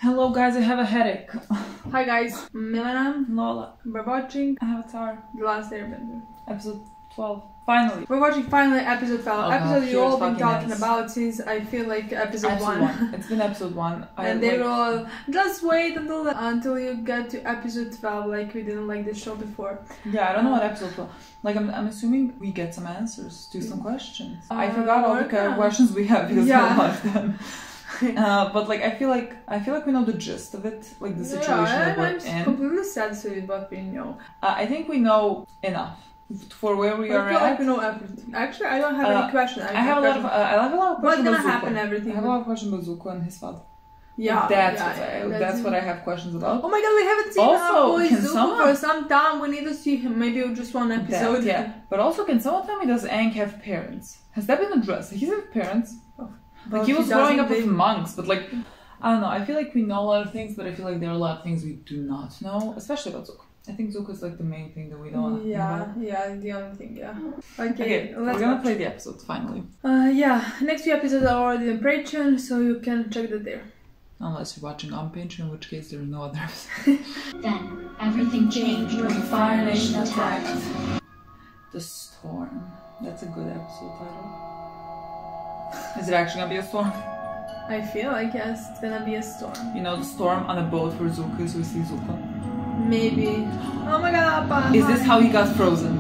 Hello guys, I have a headache. Hi guys, Milena, Lola. we're watching Avatar. The Last Airbender. Episode 12. Finally. We're watching finally episode 12. Oh, episode you all been talking yes. about since I feel like episode 1. It's been episode 1. And they were all, just wait until you get to episode 12, like we didn't like the show before. Yeah, I don't know what episode 12. Like I'm assuming we get some answers to some questions. I forgot all the questions we have because we love them. But like I feel like we know the gist of it, like the situation that we're in. I'm completely satisfied with what we know. I think we know enough for where we are I feel at. like we know everything. Actually, I don't have any questions. I have a lot of questions. What's gonna about happen? Zuko. Everything. I have a lot of questions about Zuko and his father. Yeah, that's what I have questions about. Oh my god, we haven't seen our boy Zuko for some time. We need to see him. Maybe just one episode. But also, can someone tell me, does Aang have parents? Has that been addressed? He's have parents. Like he was growing up with monks, but like I don't know. I feel like we know a lot of things, but I feel like there are a lot of things we do not know, especially about Zuko. I think Zuko is like the main thing that we don't know. Yeah, the only thing. Yeah. Okay, we're gonna play the episode finally. Next few episodes are already on Patreon, so you can check that there. Unless you're watching on Patreon, in which case there are no others. Then everything changed when the Fire Nation attacked. The Storm. That's a good episode title. Is it actually gonna be a storm? I feel like yes, it's gonna be a storm. You know, the storm on a boat where Zuko is, we see Zuko. Maybe. Oh my god, Appa. Is this how he got frozen?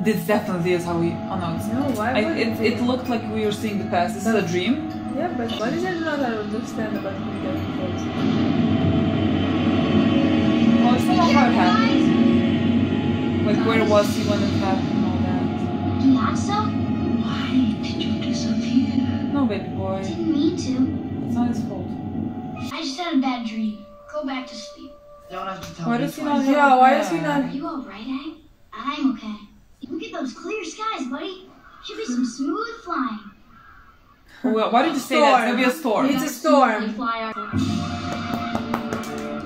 This definitely is how he. Oh no, it's no. Why? It looked like we were seeing the past. Is that a dream? Yeah, but what is it not I understand about him getting frozen? Well, it's not how it happened. Like where was he when it happened and all that. You thought so? Why did you disappear? No, baby boy. Didn't mean to. It's not his fault. I just had a bad dream. Go back to sleep. Don't have to tell why me. Does he not why does he not? Are you alright, Aang? I'm okay. Look at those clear skies, buddy. Should be some smooth flying. Well, why did you say that? It's gonna be a storm. It's a storm.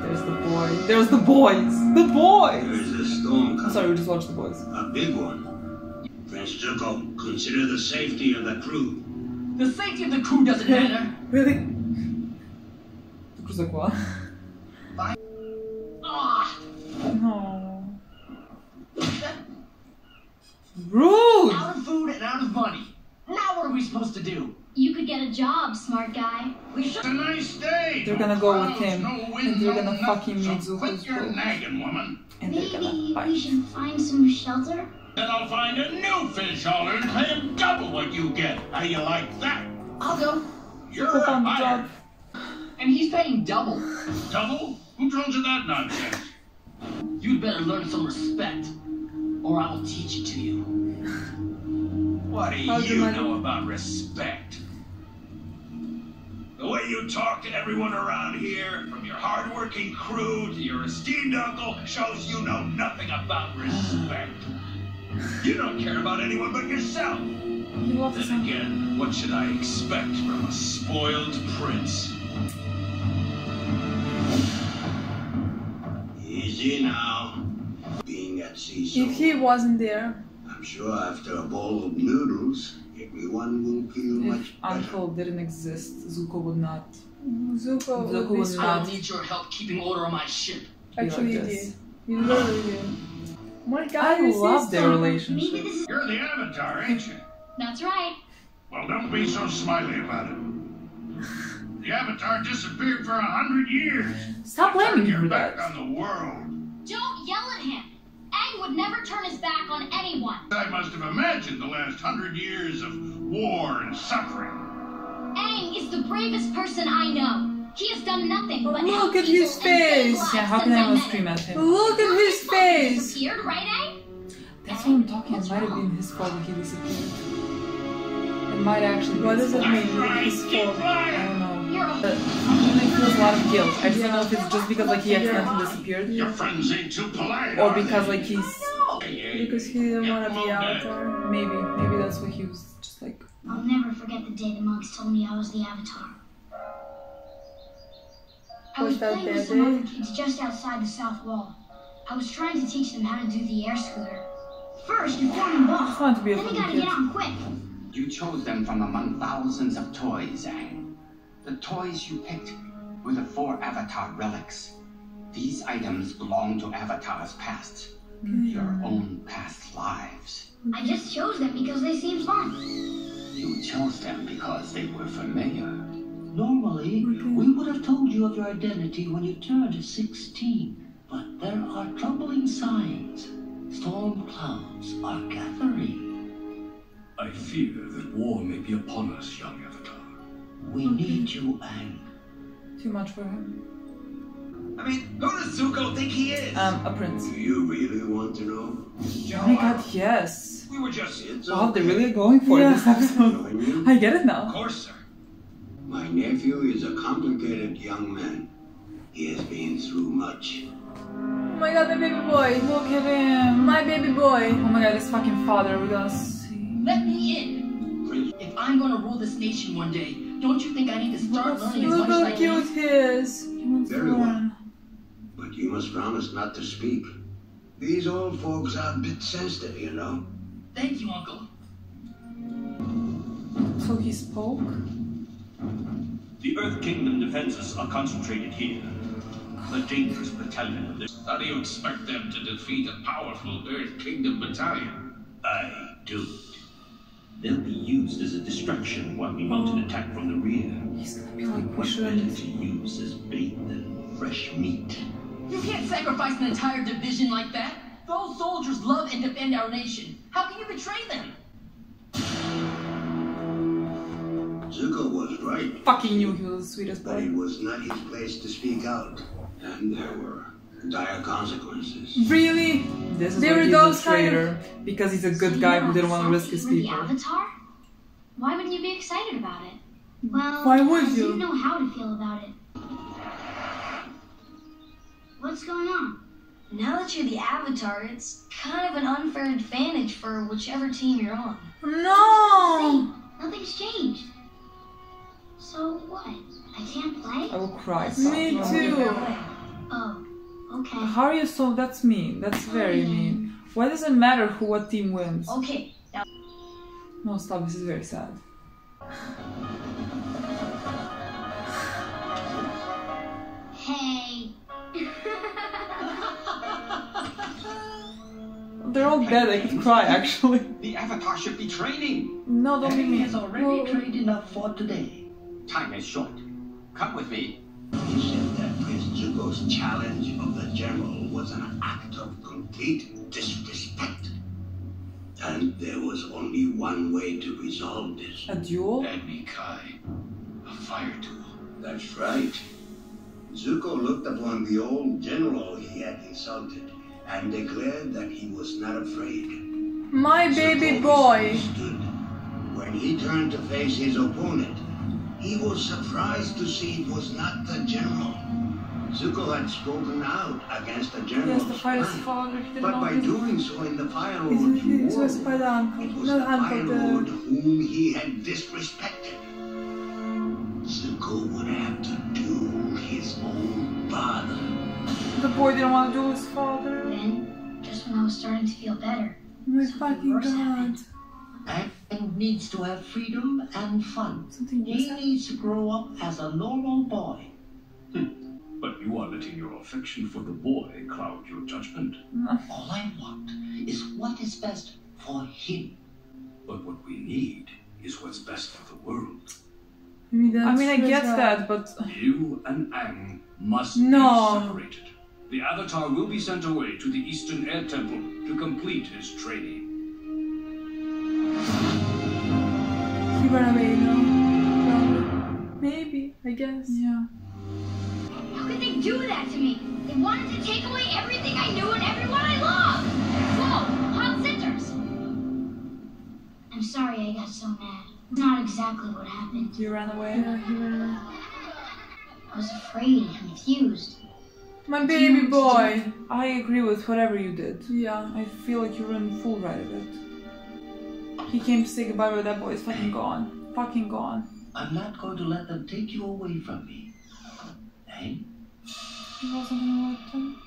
There's the boy. There's the boys. The boys. There's a storm coming. I'm sorry, we just watched the boys. A big one. Prince Zuko, consider the safety of the crew. The safety of the crew doesn't matter. Really? The crew's like what? No. Rude! Out of food and out of money. Now what are we supposed to do? You could get a job, smart guy. We should. It's a nice day. They're gonna go with him, and they're gonna fucking meet Zuko's You're nagging, woman. and they're gonna Maybe fight. we should find some shelter? Then I'll find a new fish hauler and pay him double what you get. How you like that? I'll go. You're Zuko found the hired. job. And he's paying double. Double? Who told you that nonsense? You'd better learn some respect, or I will teach it to you. What do How's the you money? know about respect? The way you talk to everyone around here, from your hard-working crew to your esteemed uncle, shows you know nothing about respect. You don't care about anyone but yourself. You love the Then song. again, what should I expect from a spoiled prince? Easy now. Being at sea so If he wasn't there. I'm sure after a bowl of noodles, everyone will feel If much better. Uncle didn't exist, Zuko would not. Zuko Zuko would was be not- I'll need your help keeping order on my ship. Actually, like he this. did. He literally did. Oh my god, I this love is their so- relationship. Maybe this is... You're the Avatar, ain't you? That's right. Well, don't be so smiley about it. The Avatar disappeared for 100 years. Stop blaming me You're for back that. on the world. Don't yell at him. Aang would never turn his back on anyone. I must have imagined the last 100 years of war and suffering. Aang is the bravest person I know. He has done nothing but Look help at people his and save face. lives Yeah, how can since I anyone met scream him. at him? Look at his His father face. disappeared, right, Aang? That's what I'm talking. It might have been his fault that he disappeared. It might actually be What his does it fault. mean? His Keep fault. I flying. don't know. You're a... But he feels a lot of guilt. I just don't know if it's just because like he accidentally disappeared, Your friends ain't too polite, or are because they? like he's Because he didn't want to be Avatar. maybe that's why he was just like. I'll never forget the day the monks told me I was the Avatar. I was Was that playing with that some other day? kids just outside the south wall. I was trying to teach them how to do the air scooter. First, you form them It's off. fun to be a Then you fucking gotta kid. get on quick. You chose them from among thousands of toys, Aang. The toys you picked were the 4 Avatar relics. These items belong to Avatar's past. Your own past lives. I just chose them because they seemed fun. You chose them because they were familiar. Normally, we would have told you of your identity when you turned 16. But there are troubling signs. Storm clouds are gathering. I fear that war may be upon us, young Avatar. We need you, Aang. Too much for him. I mean, who does Zuko think he is? A prince. Do you really want to know? Oh my god, yes. We were just... Wow, they're really going for it this episode. I get it now. Of course, sir. My nephew is a complicated young man. He has been through much. Oh my god, my baby boy. Look at him. My baby boy. Oh my god, his fucking father. We're gonna see. Let me in. If I'm gonna rule this nation one day, don't you think I need to start learning as Look much as I how cute can? he is. Very well. But you must promise not to speak. These old folks are a bit sensitive, you know. Thank you, Uncle. So he spoke? The Earth Kingdom defenses are concentrated here. A dangerous battalion of this. How do you expect them to defeat a powerful Earth Kingdom battalion? I do. They'll be used as a distraction while we mount an attack from the rear. He's gonna be like, we What better shouldn't. to use as bait than fresh meat? You can't sacrifice an entire division like that. Those soldiers love and defend our nation. How can you betray them? Zuko was right. Fucking knew he was the sweetest But boy. it was not his place to speak out. And there were dire consequences. Really? This is There why were he's those a kind of- traitor. Because he's a good guy who didn't want to risk his Something people. with the Avatar? Why wouldn't you be excited about it? Well, Why would I you? didn't know how to feel about it. What's going on? Now that you're the Avatar, it's kind of an unfair advantage for whichever team you're on. No! Nothing's changed. So what? I can't play? I will cry. Me too. Oh, okay. How are you so? That's mean. That's very mean. Why does it matter what team wins? Okay, now No, stop. This is very sad. Hey. They're all dead. I could cry actually. The Avatar should be training. No, don't be Aang mean. has already trained enough for today. Time is short. Come with me. He said that Prince Zuko's challenge of the general was an act of complete disrespect. And there was only one way to resolve this. A duel? Agni Kai. A fire duel. That's right. Zuko looked upon the old general he had insulted and declared that he was not afraid. My baby Zuko boy. misunderstood. When he turned to face his opponent, he was surprised to see it was not the general. Zuko had spoken out against the Yes, general's the fighter's plan. father. He didn't But know by his... doing so in the Fire He's Lord's was by war, the uncle. it was Not the Fire uncle, Lord the... whom he had disrespected. Zuko would have to do his own father. The boy didn't want to do his father. Then, just when I was starting to feel better, My something fucking worse god. happened. Aang needs to have freedom and fun. Something He needs to grow up as a normal boy. But you are letting your affection for the boy cloud your judgment. All I want is what is best for him. But what we need is what's best for the world. I mean, I get that, but... You and Aang must No. be separated. The Avatar will be sent away to the Eastern Air Temple to complete his training. He ran away, no? Maybe, I guess. Yeah. How could they do that to me? They wanted to take away everything I knew and everyone I loved! Whoa, hot scissors! I'm sorry I got so mad. Not exactly what happened. You ran away? Yeah, he ran away. I was afraid and confused. My baby boy. I agree with whatever you did. Yeah. I feel like you were in full right of it. He came to say goodbye, but that boy is fucking gone. Fucking gone. I'm not going to let them take you away from me. Aang? He wasn't gonna let them.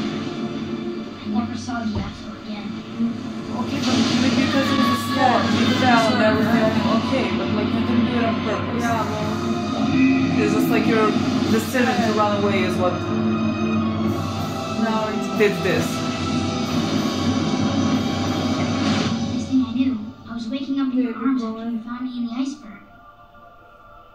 I never saw you after again. Okay, but maybe because it was a storm. He fell and that was the only... Okay, decision to run away is what did this. Next thing I knew, I was waking up in your arms after you found me in the iceberg.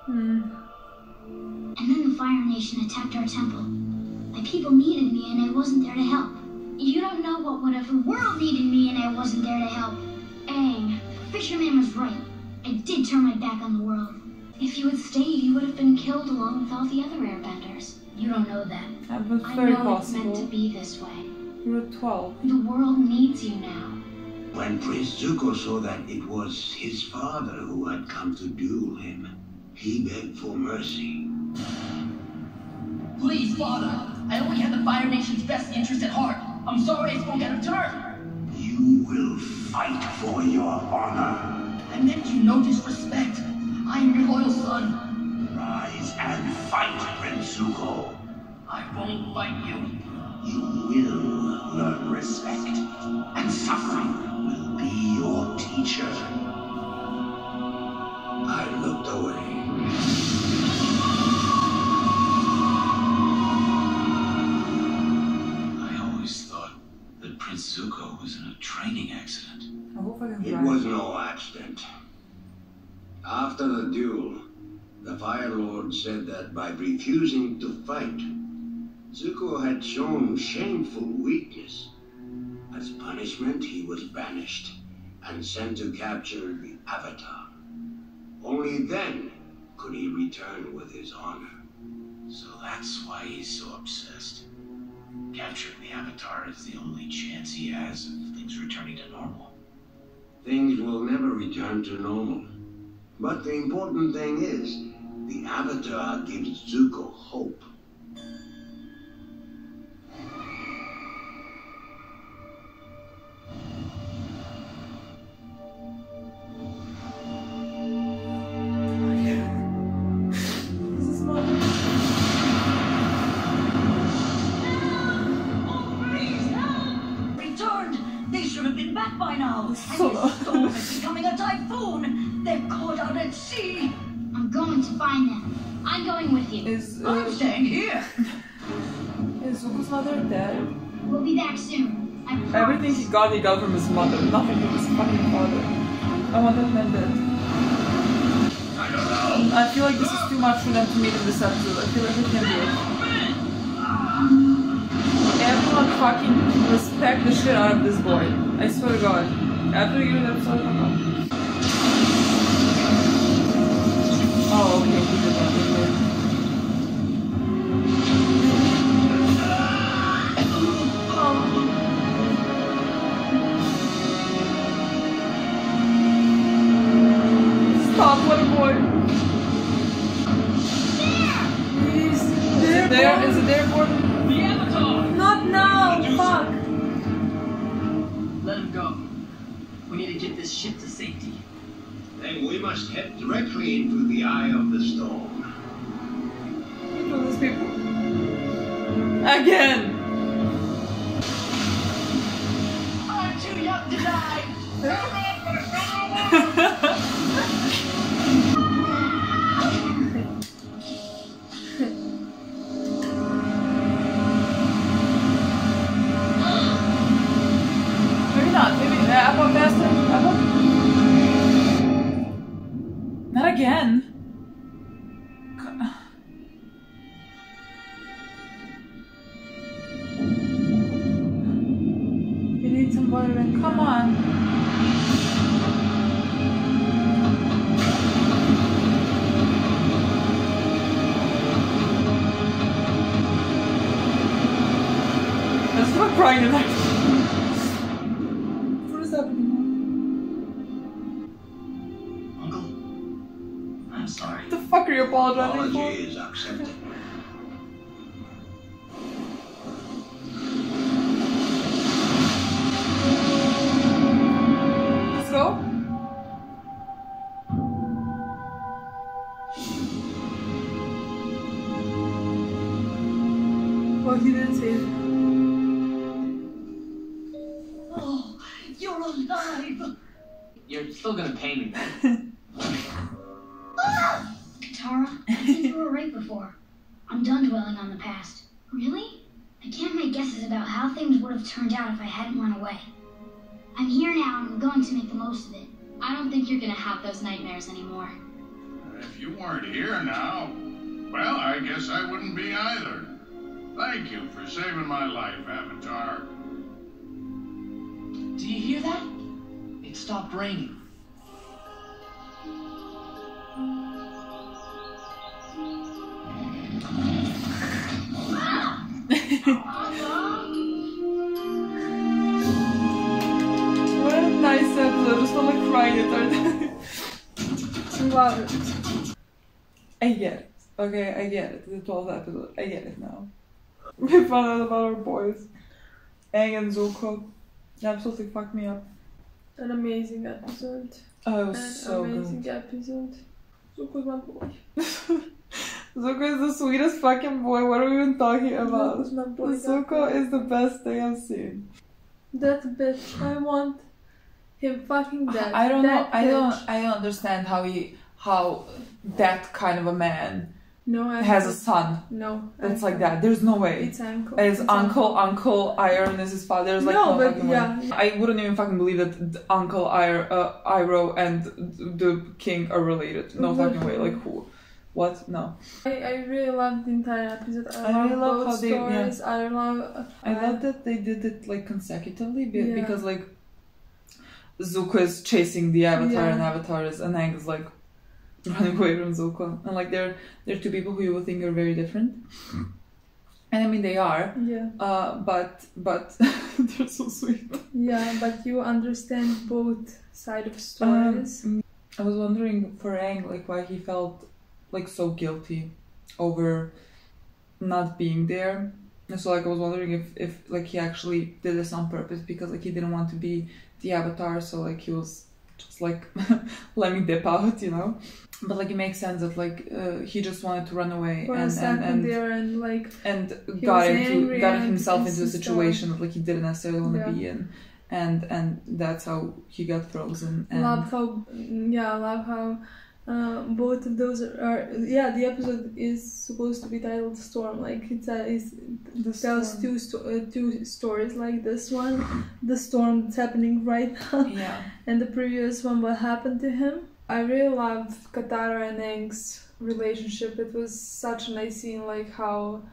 And then the Fire Nation attacked our temple. My people needed me and I wasn't there to help. You don't know what would have. The world needed me and I wasn't there to help. Aang, Fisherman was right. I did turn my back on the world. If you had stayed, you would have been killed along with all the other airbenders. You don't know that. That was I very know possible. it's meant to be this way. You were 12. The world needs you now. When Prince Zuko saw that it was his father who had come to duel him, he begged for mercy. Please, Father. I only had the Fire Nation's best interest at heart. I'm sorry I spoke out of turn. You will fight for your honor. I meant you no disrespect. I am your loyal son. Rise and fight, Prince Zuko. I won't fight you. You will learn respect, and suffering will be your teacher. I looked away. I always thought that Prince Zuko was in a training accident. It was no accident. After the duel, the Fire Lord said that by refusing to fight, Zuko had shown shameful weakness. As punishment, he was banished and sent to capture the Avatar. Only then could he return with his honor. So that's why he's so obsessed. Capturing the Avatar is the only chance he has of things returning to normal. Things will never return to normal. But the important thing is, the Avatar gives Zuko hope. Returned! They should have been back by now. And this storm is becoming a typhoon. They're caught out at sea. I'm going to find them. I'm going with you. I'm staying here. Is Zuko's mother dead? We'll be back soon. I promise. Everything he got from his mother. Nothing from his fucking father. I want that man dead. I feel like this is too much for them to meet in this episode. I feel like they can't do it. Everyone fucking respect the shit out of this boy. I swear to God. After you that episode, oh, okay, he did that. Stop, what a boy. He's There is it there, Gordon? The Avatar! Not now! Fuck! Let him go. We need to get this ship to safety. Then we must head directly into the eye of the storm. Look at these people. Again! I'm too young to die! Maybe not. Maybe up faster. Up. Not again. You need some water and come on. Let's stop crying in that. What is happening? Uncle, I'm sorry. What the fuck are you apologizing for? Apology is accepted. Let's go. Well, he didn't say it. Oh, you're alive! You're still gonna pay me, man. Katara, I think you were right before. I'm done dwelling on the past. Really? I can't make guesses about how things would have turned out if I hadn't run away. I'm here now and I'm going to make the most of it. I don't think you're gonna have those nightmares anymore. If you weren't here now, well, I guess I wouldn't be either. Thank you for saving my life, Avatar. Do you hear that? It stopped raining. What a nice episode. I just want to cry the entire time. Love it. I get it. Okay, I get it. The 12th episode. I get it now. We found out about our boys. Aang and Zuko. They absolutely fucked me up. An amazing episode. Oh, it was so amazing good. episode. Zuko's my boy. Zuko is the sweetest fucking boy. What are we even talking about? Zuko's my boy. Zuko is the best thing I've seen. That bitch. I want him fucking dead. I don't know. I bitch. don't understand how that kind of a man No, has a son. No. That's like that. There's no way. It's uncle. His uncle Iron is his father. There's like no but fucking yeah. way. I wouldn't even fucking believe that Uncle Iroh and the king are related. No fucking way. Like who? What? No. I really loved the entire episode. I really love both how they. stories. Yeah. I love that they did it like consecutively Yeah. because like Zuko is chasing the Avatar and Avatar is and Aang is like running away from Zuko, and like they're two people who you would think are very different, and I mean they are. Yeah. But they're so sweet. Yeah, but you understand both sides of stories. I was wondering for Aang like why he felt like so guilty over not being there. And so like I was wondering if like he actually did this on purpose because like he didn't want to be the Avatar, so like he was just like let me dip out, you know. But like it makes sense that like he just wanted to run away and got himself into a situation that like he didn't necessarily want to be in, and that's how he got frozen. And love how both of those are the episode is supposed to be titled Storm, like it tells two stories, like this one, the storm that's happening right now, and the previous one, what happened to him. I really loved Katara and Aang's relationship. It was such a nice scene, like how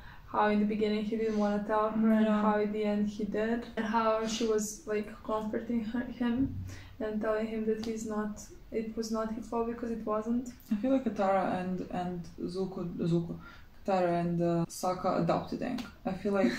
in the beginning he didn't want to tell her and how at the end he did, and how she was like comforting him and telling him that it was not his fault because it wasn't. I feel like Katara and Zuko, Katara and Sokka adopted Aang. I feel like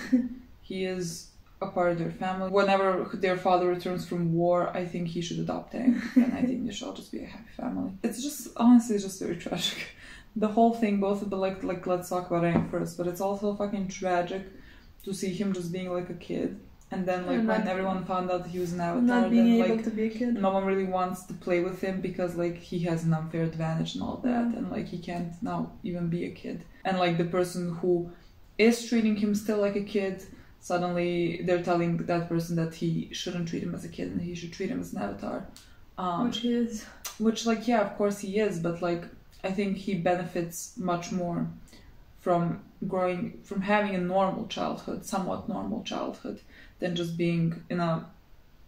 he is a part of their family. Whenever their father returns from war, I think he should adopt Aang, and I think they should all just be a happy family. It's just honestly, it's just very tragic. The whole thing, both of the like let's talk about Aang first, but it's also fucking tragic to see him just being like a kid. And then like when everyone found out he was an Avatar, not being then, able like, to be a kid. No one really wants to play with him because like he has an unfair advantage and all that, and like he can't now even be a kid. And like the person who is treating him still like a kid, suddenly they're telling that person that he shouldn't treat him as a kid and he should treat him as an Avatar. Which he is. Which like yeah, of course he is, but like I think he benefits much more from having a normal childhood, somewhat normal childhood, than just being in a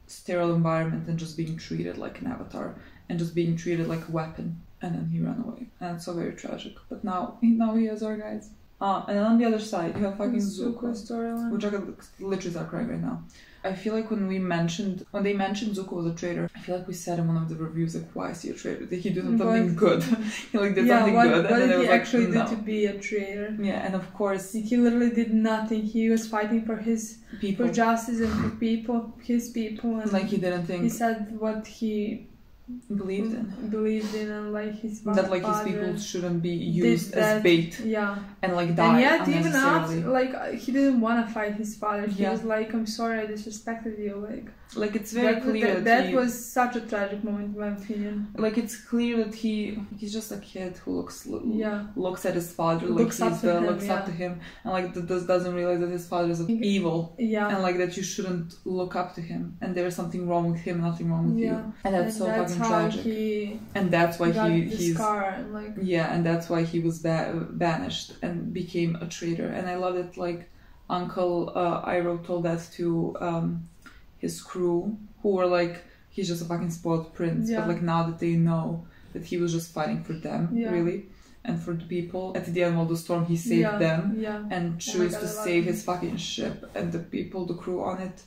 sterile environment and just being treated like an Avatar and just being treated like a weapon. And then he ran away, and it's so very tragic. But now he has our guys. And then on the other side, you have fucking Zuko storyline, which I could literally start crying right now. I feel like when they mentioned Zuko was a traitor, I feel like we said in one of the reviews like, why is he a traitor? Did he do something good? He like did something good, and then it was like, actually did to be a traitor? Yeah, and of course he literally did nothing. He was fighting for his people, for justice and for his people, and like he didn't think he said what he believed in, and like his that like his people shouldn't be used as bait, and like die. And yet even after, like he didn't want to fight his father. He was like, I'm sorry, I disrespected you. Like it's very clear that was such a tragic moment in my opinion. Like it's clear that he's just a kid who looks at his father, like looks up to him, and like doesn't realize that his father is evil, and like that you shouldn't look up to him, and there's something wrong with him, nothing wrong with you, and that's so fucking fucking tragic. And that's why he's and like yeah, and that's why he was banished and became a traitor. And I love it, like Uncle Iroh told that to his crew, who were like, he's just a fucking spoiled prince. But like now that they know that he was just fighting for them, really, and for the people. At the end of the storm, he saved them and chose to save his fucking ship and the people, the crew on it,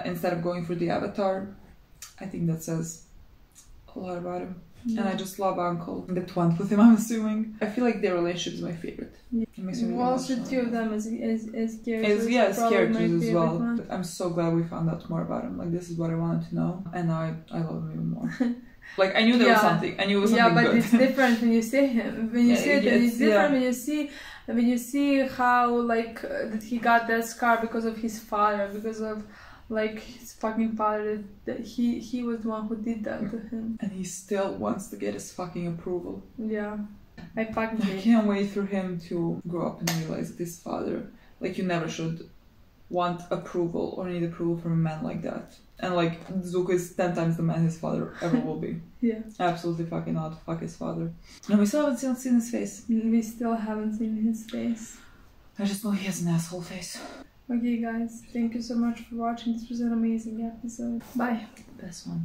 instead of going for the Avatar. I think that says a lot about him. And I just love Uncle. That went with him, I'm assuming. I feel like their relationship is my favorite. It makes me really also two of them as characters. As characters as well. One. I'm so glad we found out more about him. Like, this is what I wanted to know. And now I love him even more. Like, I knew there was something. I knew it was something good. Yeah, but it's different when you see him. When you see it, it's different when you see how, like, that he got that scar because of his father, because of, like, his fucking father, that he was the one who did that to him. And he still wants to get his fucking approval. Yeah. I can't wait for him to grow up and realize that his father, like, you never should want approval or need approval from a man like that. And like, Zuko is 10 times the man his father ever will be. Yeah. Absolutely fucking not. Fuck his father. And we still haven't seen his face. We still haven't seen his face. I just know he has an asshole face. Okay guys, thank you so much for watching. This was an amazing episode. Bye. Best one.